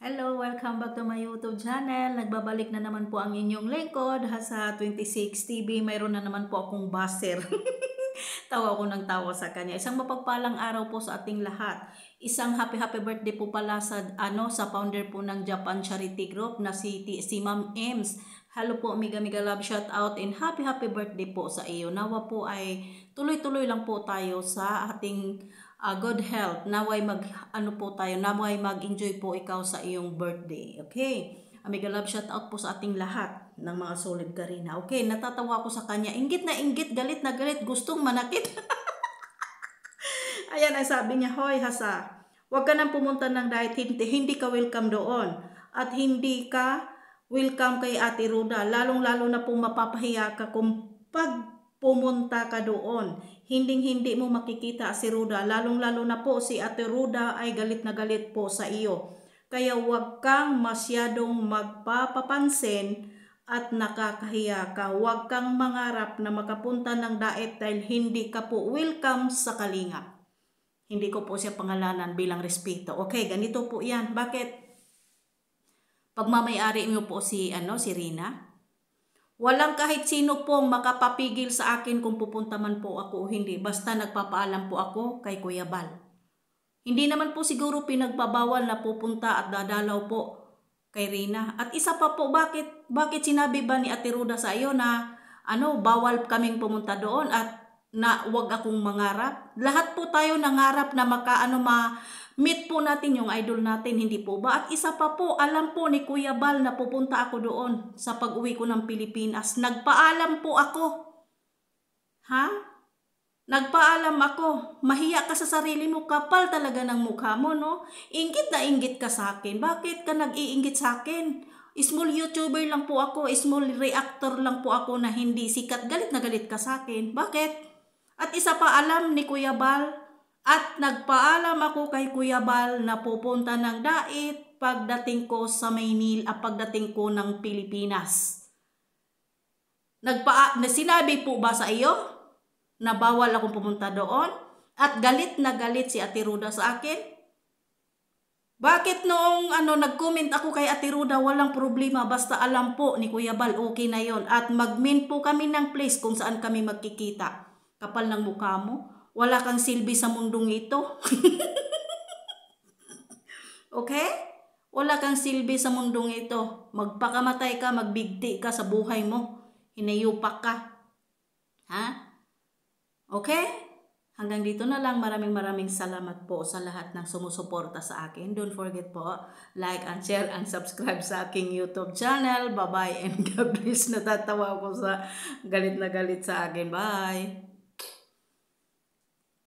Hello, welcome back to my YouTube channel. Nagbabalik na naman po ang inyong lingkod. Sa 26 TV, mayroon na naman po akong baser. Tawa ko ng tawa sa kanya. Isang mapagpalang araw po sa ating lahat. Isang happy birthday po pala sa founder po ng Japan Charity Group na si Ma'am Ems. Hello po, amiga love, shout out and happy birthday po sa iyo. Nawa po ay tuloy-tuloy lang po tayo sa ating good health. Naway mag-enjoy po ikaw sa iyong birthday. Okay? Amiga love, shout out po sa ating lahat ng mga solid Karina. Okay, natatawa ko sa kanya. Inggit na inggit, galit na galit, gustong manakit. Ayan ang sabi niya, hoy Hasa, huwag ka nang pumunta ng diet, hindi ka welcome doon. At hindi ka welcome kay Ate Ruda. Lalong-lalo na po mapapahiya ka kung pag pumunta ka doon. Hindi mo makikita si Ruda. Lalong-lalo na po si Ate Ruda ay galit na galit po sa iyo. Kaya huwag kang masyadong magpapapansin at nakakahiya ka. Huwag kang mangarap na makapunta ng daet dahil hindi ka po welcome sa Kalingap. Hindi ko po siya pangalanan bilang respeto. Okay, ganito po yan. Bakit? Pagmamayari niyo po si Rina. Walang kahit sino pong makapapigil sa akin kung pupunta man po ako o hindi. Basta nagpapaalam po ako kay Kuya Bal. Hindi naman po siguro pinagbabawal na pupunta at dadalaw po kay Rina. At isa pa po, bakit sinabi ba ni Ate Ruda sa iyo na bawal kaming pumunta doon at na wag akong mangarap? Lahat po tayo nangarap na meet po natin yung idol natin, hindi po ba? At isa pa po, alam po ni Kuya Bal na pupunta ako doon sa pag-uwi ko ng Pilipinas. Nagpaalam po ako. Ha? Nagpaalam ako. Mahiya ka sa sarili mo, kapal talaga ng mukha mo, no? Inggit na inggit ka sa akin. Bakit ka nag-iinggit sa akin? Small YouTuber lang po ako, small reactor lang po ako na hindi sikat. Galit na galit ka sa akin. Bakit? At isa pa, alam ni Kuya Bal, at nagpaalam ako kay Kuya Bal na pupunta ng dait pagdating ko sa Maynila, pagdating ko ng Pilipinas. Sinabi po ba sa iyo na bawal akong pumunta doon? At galit na galit si Ate Ruda sa akin? Bakit noong nag-comment ako kay Ate Ruda, walang problema, basta alam po ni Kuya Bal, okay na yon. At mag-mint po kami ng place kung saan kami magkikita. Kapal ng mukha mo. Wala kang silbi sa mundong ito. Okay? Wala kang silbi sa mundong ito. Magpakamatay ka, magbigti ka sa buhay mo. Hinayupak ka. Ha? Okay? Hanggang dito na lang. Maraming salamat po sa lahat ng sumusuporta sa akin. Don't forget po, like and share and subscribe sa aking YouTube channel. Bye-bye and God bless. Natatawa ko sa galit na galit sa akin. Bye!